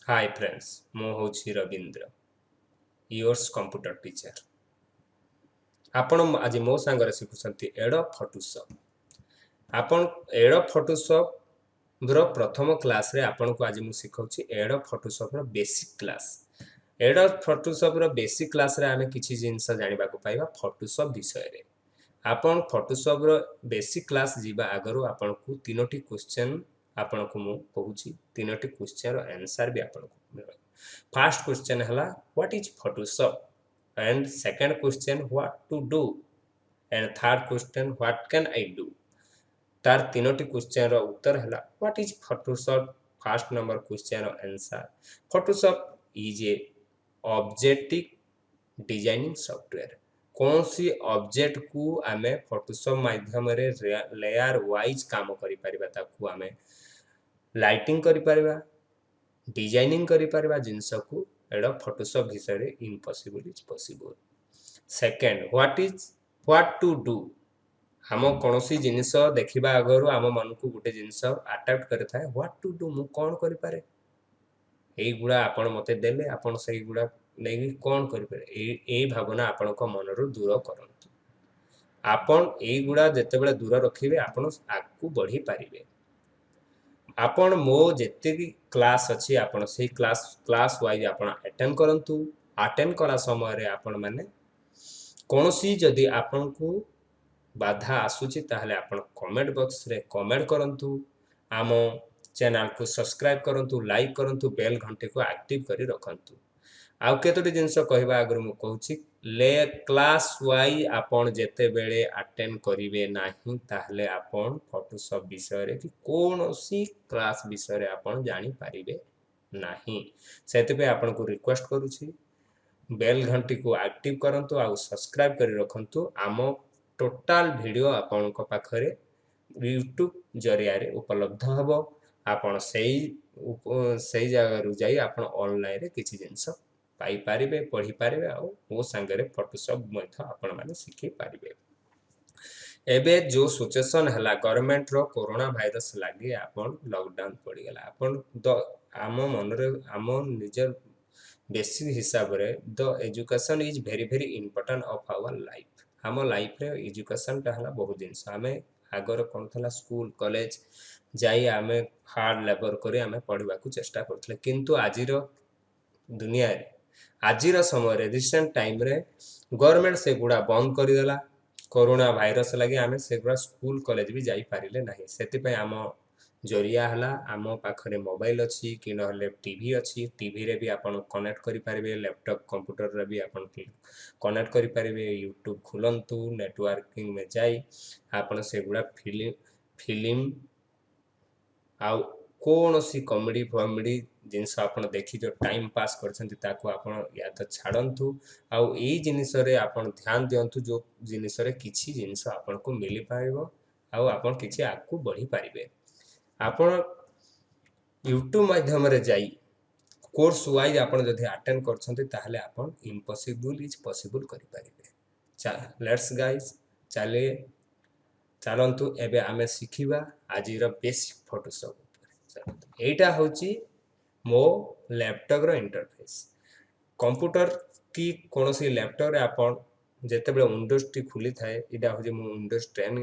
Hi friends मो होची Ravindra yours computer teacher आपण आज मो सांगरे शिखुछंती एडो फोटोशॉप आपण एडो फोटोशॉप रो प्रथम क्लास रे आपण को आज मु सिखाउची एडो फोटोशॉप रो बेसिक क्लास एडो फोटोशॉप रो बेसिक क्लास रे आमे किछि जिंस जानिबा को पाइबा फोटोशॉप विषय रे आपण फोटोशॉप रो बेसिक क्लास जीवा आगरो आपण को तीनोटी क्वेश्चन आपण को मु कहूची तीनोटी क्वेश्चन रो आंसर भी आपण को मिलबा फर्स्ट क्वेश्चन हला what is Photoshop and second question what to do and third question what can I do तार तीनोटी क्वेश्चन रो उत्तर हला what is Photoshop first number question रो answer Photoshop is a objective designing software कौन सी object को आमे फोटोशॉप माध्यम रे लेयर वाइज काम करि परिबा ताकू आमे लाइटिंग करि परिबा डिजाइनिंग करि परिबा जिंस को एडो फोटोशॉप विषय रे impossible is possible second what to do हम कोनोसी जिनिस देखिबा आगरो हम मन को गुटे जिनिस अट्रैक्ट करे थाए व्हाट टू डू मु कोन करि पारे एई गुडा आपण मते देले आपण सही गुडा नेगी कोन करि पारे एई भावना आपण को मन रो दूर करंतु आपण एई गुडा जते बेले दूर रखिबे आपण आगु बढ़ी पारिबे आपण मो जेते भी क्लास अछि आपण सेही क्लास वाइज आपण अटेंड करंतु अटेंड करा समय रे आपण माने कोनोसी जदी आपण को बाधा आसुची ताहले आपण कमेंट बॉक्स रे कमेंट करंतु आमो चैनल को सब्सक्राइब करंतु लाइक करंतु बेल घंटे को एक्टिव करी रखंतु आउ केतोटी जिंस कहबा आगर मु कहूची ले क्लास वाई आपण जेते बेले अटेंड करिवे नाही ताहले आपण फोटोशॉप विषय रे कि कोनोसी क्लास विषय रे आपण जानि पारिबे नाही सेते पे आपण को रिक्वेस्ट करूची बेल घंटी को एक्टिव करंतु आ सब्सक्राइब करी रखंतु आमो टोटल वीडियो आपण को पाखरे YouTube जरिया रे उपलब्ध हबो आपण सही जगह रु जाई आपण ऑनलाइन रे किछि जिंस पाई पारिबे पढ़ी पारिबे आ ओ संगे फोटोशॉप मथ आपण माने सिखि पारिबे एबे जो सिचुएशन हला गवर्नमेंट रो कोरोना वायरस लागि आपण लॉकडाउन पड़ी गेला आपण द आम मन रे आम निजर बेसिक हिसाब रे the education is very very important of our life हम लाइफ रे एजुकेशन ता हला बहुत जिंस आमे आगर कोन थला स्कूल कॉलेज जाई आमे हार्ड लेबर करे आमे पढ़वा को चेष्टा करथले किंतु आजिरो दुनिया रे आजिर समय रे रिसेंट टाइम रे गवर्नमेंट से गुडा बंद करि देला कोरोना वायरस लागि आमे से गुडा स्कूल कॉलेज भी जाई पारिले नाही सेति पे आम जरिया हला आम पाखरे मोबाइल अछि कि नहले टीवी अछि टीवी रे भी आपण कनेक्ट करि पारिबे लैपटॉप कंप्यूटर रे भी आपण कनेक्ट करि पारिबे यूट्यूब खुलंतु नेटवर्किंग में जाई आपण से गुडा फिल्म आउ कोनोसी कॉमेडी जिनस आपण देखि जो टाइम पास करछंती ताको आपण या तो छाडंतु आउ एई जिनिस रे आपण ध्यान दियंतु जो जिनिस रे किछि जिनिस आपण को मिली पाइबो आउ आपण किछि आकु बढ़ी पारिबे आपण YouTube माध्यम रे जाई कोर्स वाइज आपण जदि अटेंड करछंती ताहले आपण इम्पॉसिबल इज पॉसिबल करि पारिबे लेट्स गाइस चलंतु एबे आमे सिखिबा आजिर बेसिक फोटोशॉप एटा होची मो लैपटॉप रो इंटरफेस कंप्यूटर की कोनोसी लैपटॉप रे आपण जेते बेले विंडोज टी खुली थाए इडा होची मो विंडोज 10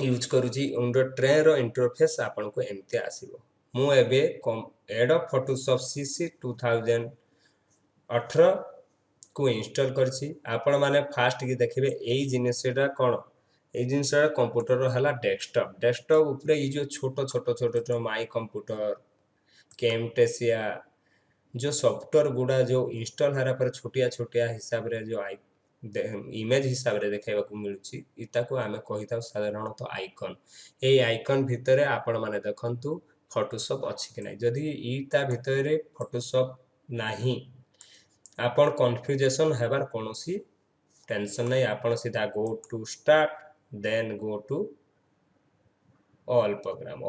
यूज करूची विंडोज 10 रो इंटरफेस आपण को एमते आसीबो मो एबे एडोब फोटोशॉप सीसी 2018 को इंस्टॉल करछि आपण माने फास्ट की देखिबे एई जिनिसटा कोन ए जिनसा कंप्यूटर हला डेस्कटॉप ऊपर ये जो छोटो माई कंप्यूटर कैमटेसिया जो सॉफ्टवेयर गुडा जो इंस्टॉल हरा पर छोटिया हिसाब रे जो इमेज हिसाब रे देखाइबा को मिलुची इता को आमे कहिता साधारणतः आइकन ए आइकन भितरे आपण माने देखंतु फोटोशॉप अछि कि नै जदी इता भितरे फोटोशॉप नाही आपण कंफ्यूजन हेबार कोनोसी टेंशन नै आपण सीधा go to start then go to all program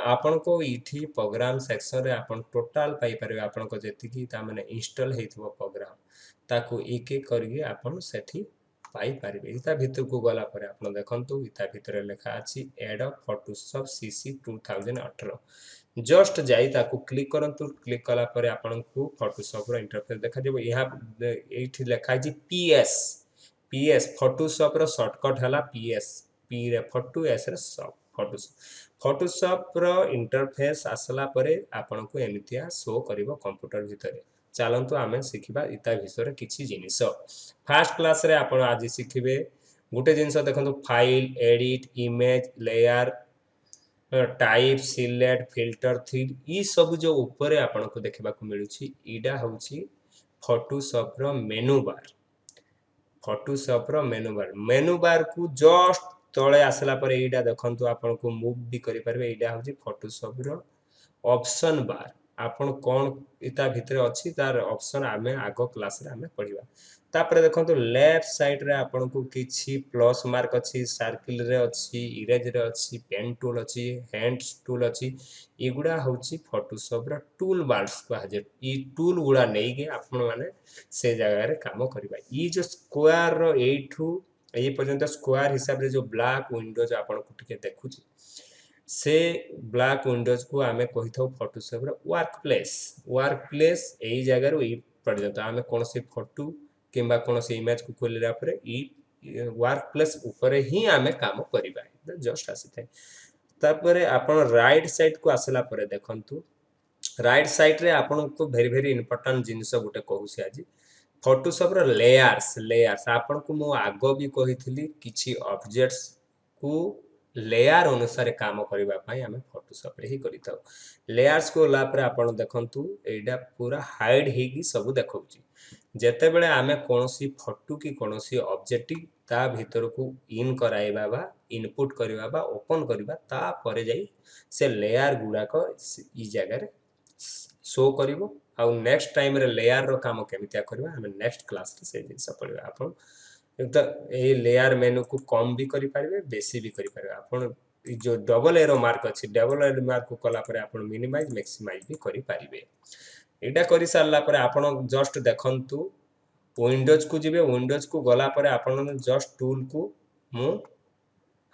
आपन को इठी प्रोग्राम सेक्शन रे आपन टोटल पाई परबे आपन को जेति की ता माने इंस्टॉल हेथिबो प्रोग्राम ताको एक एक करके आपन सेठी पाई पारिबे। इता भितर को गला परे आपण देखंतु इता भितर लेखा अछि एडोब फोटोशॉप सीसी 2018 जस्ट जाई ताकू क्लिक करंतु क्लिक कला परे आपण को फोटोशॉप रो इंटरफेस देखा देबो यहा एठी लेखा जी पीएस फोटोशॉप रो शॉर्टकट हला पीएस पी रे फोटो एस रे शॉप फोटोशॉप रो इंटरफेस आसला परे आपण को एमितिया शो करिवो कंप्यूटर भितर चलंतु आमे सिखिबा इता विषय किछि जिनिस फास्ट क्लास रे आपण आज शिखिबे गोटे जिनिस देखंतु file edit image layer type select filter theme ई सब जो ऊपर आपण को देखबा को मिलुछि ईडा होछि फोटोशॉप रो मेनू बार को जस्ट तळे आसला पर ईडा देखंतु आपण को मूव भी करि परबे ईडा होछि फोटोशॉप रो ऑप्शन बार आपण कोन इता भितर अछि तार ऑप्शन आमे आगो क्लास रे आमे पढिबा तापर देखंतु लेफ्ट साइड रे आपण को किछि प्लस मार्क अछि सर्किल रे अछि इरेज रे अछि पेन टूल अछि हैंड्स टूल अछि एगुडा होछि फोटोशॉप रो टूल बार्स को हाजे ई टूल गुडा नै के आपण माने से जगह रे काम करबा ई जो स्क्वायर रो एठू ए पर्यंत स्क्वायर हिसाब रे जो ब्लैक विंडोज आपण को टिके देखुछि से ब्लैक विंडोज को आमे कहि थाउ फोटोशॉप रो वर्क प्लेस एई जगह रो ई पर्यंत आमे कोन से फोटो किंबा कोन से इमेज को खोलिरा परे ई वर्क प्लेस ऊपर ही आमे काम करिबा जस्ट आसीथे तापरे आपण राइट साइड को आसला परे देखंतु राइट साइड रे आपण को वेरी वेरी इंपोर्टेंट जिनिस गोटे कहूसी आज फोटोशॉप रो लेयर्स आपण को मो आगो भी कहिथिली किछि ऑब्जेक्ट्स को लेयर अनुसार काम करबा पई हमें फोटोशॉप रे ही करिताउ लेयर्स को ला पर आपण देखंतु एडा पूरा हाइड हेगी सब देखौची जेते बेले आमे कोनोसी फोटो की कोनोसी ऑब्जेक्ट ता भीतर को इन कराइबा बा इनपुट करबा बा ओपन करबा ता परे जाई से लेयर गुडा को ई जगह रे शो करिवो आ नेक्स्ट टाइम रे लेयर रो काम केमितिया करबा हम नेक्स्ट क्लास रे से जिंस पढिबा आपण एकदम ए लेयर मेनू को कम भी करि पारिबे बेसी भी करि पारिबे आपण जो डबल एरो मार्क अछि डबल एरो मार्क को कला परे आपण मिनिमाइज मैक्सिमाइज भी करि पारिबे एटा करि सारला परे आपण जस्ट देखंतु विंडोज को जिबे विंडोज को गला परे आपण जस्ट टूल को मु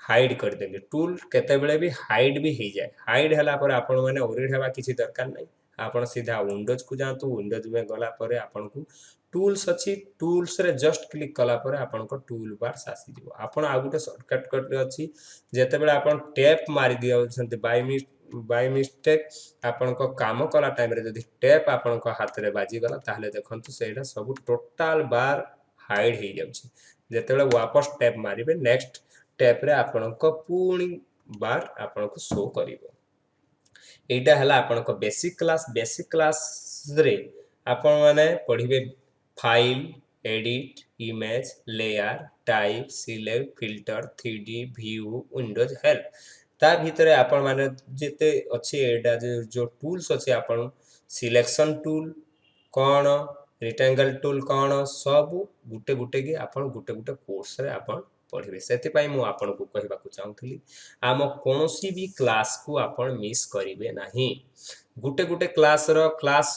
हाइड कर देबे टूल केते बेले भी हाइड भी हे जाय हाइड हला पर आपण माने ओरिड हेबा किछि दरकार नै आपण सीधा विंडोज को जातु विंडोज में गला परे आपण को टूल्स अछि टूल्स रे जस्ट क्लिक कला परे आपण को टूल बार आसी दिबो आपण आ गुटे शॉर्टकट कट अछि जेते बेले आपण टैप मारि दियो छथि बाय मिस्टेक आपण को काम कला टाइम रे जदी टैप आपण को हाथ रे बाजी गला ताहले देखंतु सेटा सब टोटल बार हाइड हे जाउछि जेते बेले वापस टैप मारिबे नेक्स्ट टैप रे आपण को पूर्ण बार आपण को शो करिवो एटा हला आपण को बेसिक क्लास रे आपण माने पढिबे file edit image layer type select filter 3D view windows help ता भीतर आपण माने जेते अछि एडा जो टूल्स अछि आपण सिलेक्शन टूल कोन रेक्टेंगल टूल कोन सब गुटे गुटे के आपण गुटे गुटे कोर्स रे आपण पढिबे सेति पई मु आपण को कहबा को चाहूतली आम कोनोसी भी क्लास को आपण मिस करिवे नाही गुटे गुटे क्लास रो क्लास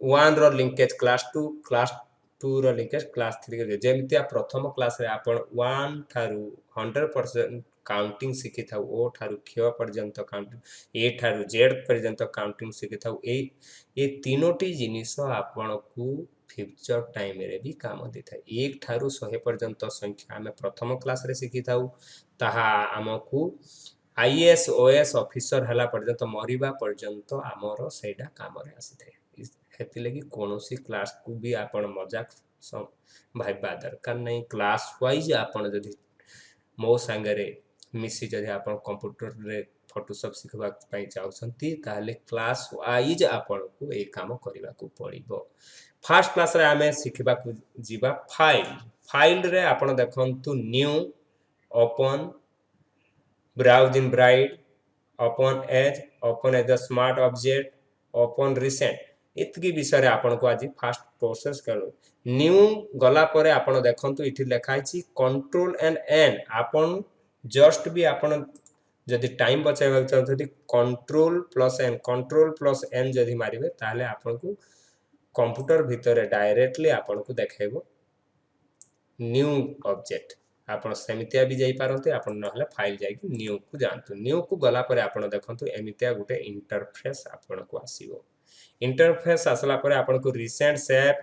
1 रो लिंकेज क्लास 2 रो लिंकेज क्लास 3 रो जेमितिया प्रथम क्लास रे आपण 1 थारु 100% काउंटिंग सिखि थाउ ओ थारु क्ष पर्यंत काउंटिंग ए थारु जेड पर्यंत काउंटिंग सिखि थाउ ए तीनोटी जिनिस आपण को फ्यूचर टाइम रे भी काम देता 1 थारु 100 पर्यंत संख्या हमें प्रथम क्लास रे सिखि थाउ ताहा हमकु आईएएस ओएस ऑफिसर हला पर्यंत मरिबा पर्यंत हमरो सेडा काम रे आसीथे हेति लगी कोनोसी क्लास को भी आपण मजाक भाइबा दरकार नै क्लास वाइज आपण जदी मो संगरे मिसी जदी आपण कंप्यूटर रे फोटोशॉप सिखबा पई चाहउछंती ताले क्लास वाइज आपण को ए काम करिबा को पड़िबो फर्स्ट क्लास रे हमें सिखबा को जीवा फाइल रे आपण देखंतु new open browse in bridge open as a smart object open recent इतकी विषय आपण को आज फास्ट प्रोसेस करू न्यू गला परे आपण देखंतु इठी लेखाइछि कंट्रोल एंड एन आपण जस्ट भी आपण जदि टाइम बचाइबा चाहथि कंट्रोल प्लस एन जदि मारिबे ताले आपण को कंप्यूटर भीतर डायरेक्टली आपण को देखाइबो न्यू ऑब्जेक्ट आपण सेमितिया भी जाई पारंते आपण नहले फाइल जाई कि न्यू को जानतु न्यू को गला परे आपण देखंतु एमितिया गुटे इंटरफेस आपण को आसीबो इंटरफेस आसला परे आपण को recent save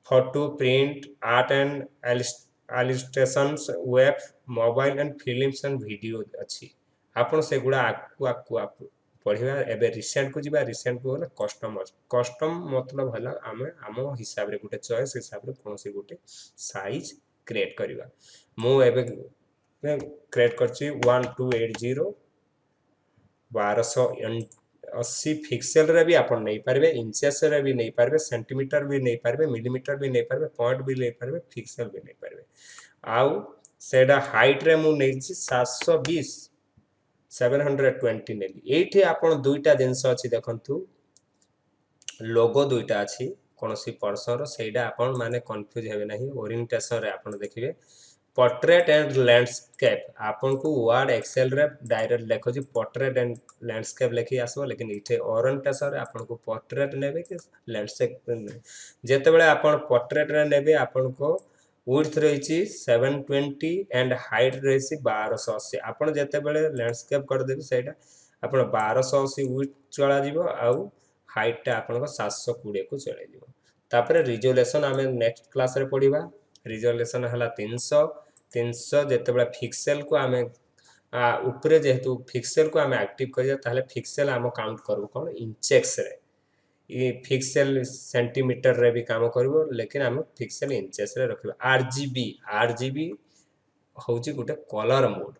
photo print art and illustrations web mobile and films and video अछि आपण से गुडा आकु पढ़िबा एबे रिसेंट को जिबा रिसेंट को होला कस्टम मतलब होला आमे आमो हिसाब रे गुटे चॉइस हिसाब रे कोनसी गुटे साइज क्रिएट करबा मु एबे क्रिएट करछि 1280 1280 पिक्सेल रे भी आपण नै पारबे इंचेस रे भी नै पारबे सेंटीमीटर भी नै पारबे मिलीमीटर भी नै पारबे पॉइंट भी नै पारबे पिक्सेल भी नै पारबे आउ सेडा हाइट रे मु नै छि 720 720 नेली एठी आपण दुईटा जिंस अछि देखंतु लोगो दुईटा अछि कोनसी पर्सन रो सेडा आपण माने कंफ्यूज हेबे नाही ओरिएंटेशन रे आपण देखिबे पोर्ट्रेट एंड लैंडस्केप आपन को वर्ड एक्सेल रे डायरेक्ट लिखो जी पोर्ट्रेट एंड लैंडस्केप लिखि आसबो लेकिन इथे ओरिएंटेशन रे आपन को पोर्ट्रेट नेबे कि लैंडस्केप जेते बेले आपन पोर्ट्रेट रे नेबे आपन को विड्थ रहिछि 720 एंड हाइट रहिछि 1280 आपन जेते बेले लैंडस्केप कर देबे सेटा आपन 1280 विड्थ चला जिवो आउ हाइट ता आपन को 720 को चले जिवो तापरे रिजोल्यूशन हमें नेक्स्ट क्लास रे पढिबा रिजोल्यूशन हला 300 जेते बेले पिक्सेल को हमें ऊपरे जेहेतु पिक्सेल को हमें एक्टिव करिया ताले पिक्सेल हम काउंट करबो कोन इंचेस रे ये पिक्सेल सेंटीमीटर रे भी काम करबो लेकिन हम पिक्सेल इंचेस रे रखबो आरजीबी होउची गुटे कलर मोड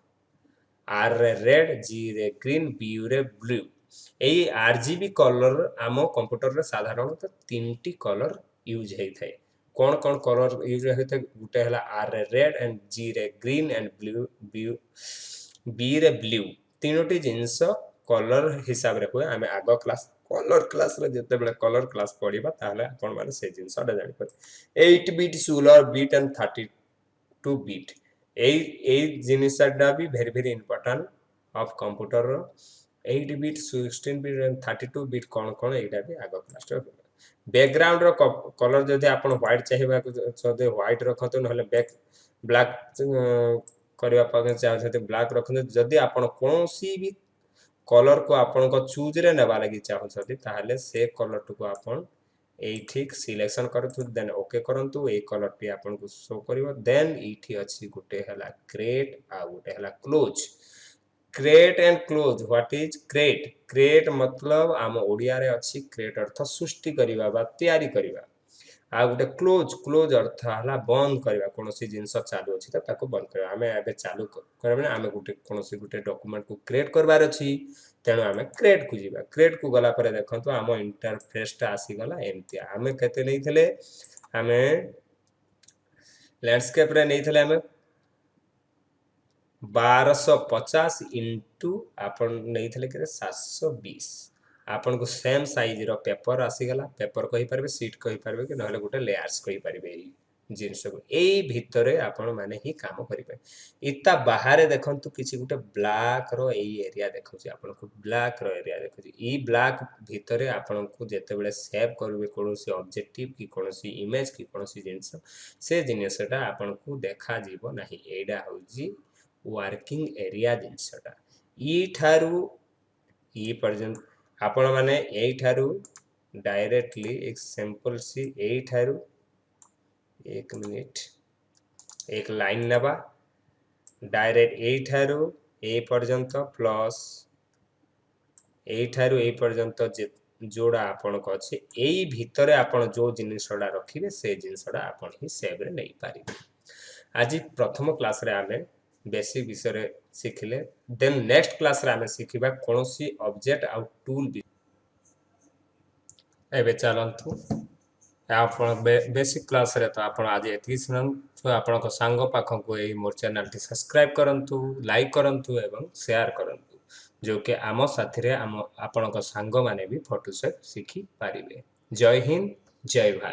आर रे रेड जी रे ग्रीन बी रे ब्लू एई आरजीबी कलर हम कंप्यूटर रे साधारणतः तीनटी कलर यूज हेइ थाए कौन कौन कलर यूज होते गुटे हला आर रे रेड एंड जी रे ग्रीन एंड ब्लू बी रे ब्लू तीनोटी जिंस कलर हिसाब रे होए हमें आगो क्लास कलर क्लास रे जते बेले कलर क्लास पढिबा ताले आपण माने से जिंस डा जानि पर 8 bit 16 bit and 32 bit A जिनिसडा भी very very important of computer 8 bit 16 bit and 32 bit कौन एटा भी आगो क्लास बैकग्राउंड रो कलर जदि आपण व्हाइट चाहिबा जदि व्हाइट रखतो नहले ब्लैक करबा पगे चाहते ब्लैक रखते जदि आपण कोनोसी भी कलर को आपण को चूज रे नेबा लागि चाहछथि ताहले से कलर को आपण एई ठीक सिलेक्शन करथु देन ओके करंतु ए कलर टी आपण को शो करिवो देन इठी अछि गुटे हला क्रिएट आ गुटे हला close create and close what is create मतलब आम ओडिया रे अछि क्रिएट अर्थ सृष्टि करिवा बा तयारी करिवा आ गुटे क्लोज अर्थ हला बंद करिवा कोनोसी जिंस चालू अछि त ताको बंद करिवा हमें एबे चालू करबे हमें गुटे कोनोसी गुटे डॉक्यूमेंट को क्रिएट करबार अछि तेनु हमें क्रिएट को जिबा क्रिएट को गला परे देखंतु आम इंटरफेस ता आसी गला एमती हमें केते नैथिले हमें लैंडस्केप रे नैथिले हमें 1250 इंटू आपण नैथिले के 720 आपण को सेम साइज रो पेपर आसी गला पेपर कहि परबे शीट कहि परबे कि नहले गुटे लेयर्स कहि परबे जिंस को एई भितरे आपण माने ही काम करि पे इता बाहर देखंतु किछि गुटे ब्लैक रो एई एरिया देखौछि आपण को ब्लैक रो एरिया देखौछि ई ब्लैक भितरे आपण को जेते बेले सेव करबे कोनोसी ऑब्जेक्टिव की कोनोसी इमेज की कोनोसी जिंस से जिनिसटा आपण को देखा जीवो नाही एडा होजी वर्किंग एरिया जिनसटा ई थारु ई पर्यंत आपण माने एई थारु डायरेक्टली एक सिंपल सी एई थारु 1 मिनिट एक लाइन नेबा डायरेक्ट एई थारु ए पर्यंत प्लस एई थारु ए पर्यंत जोड़ा आपण को अछि एई भितरे आपण जो जिनिसडा रखिबे से जिनिसडा आपण ही सेव रे नै पारि आज प्रथम क्लास रे आमे बेसिक विषय शिखिले देन नेक्स्ट क्लास रे आमे शिखिबा कोनोसी ऑब्जेक्ट आउ टूल एबे चलंतु आपण बेसिक क्लास रे तो आपण आज एति सुनन तो आपण को सांग पाखन को ए मोर चैनल टी सब्सक्राइब करंतु लाइक करंतु एवं शेयर करंतु जो कि आम साथी रे आम आपण को सांग माने भी फोटोशॉप शिखि पारिबे जय हिंद जय भारत।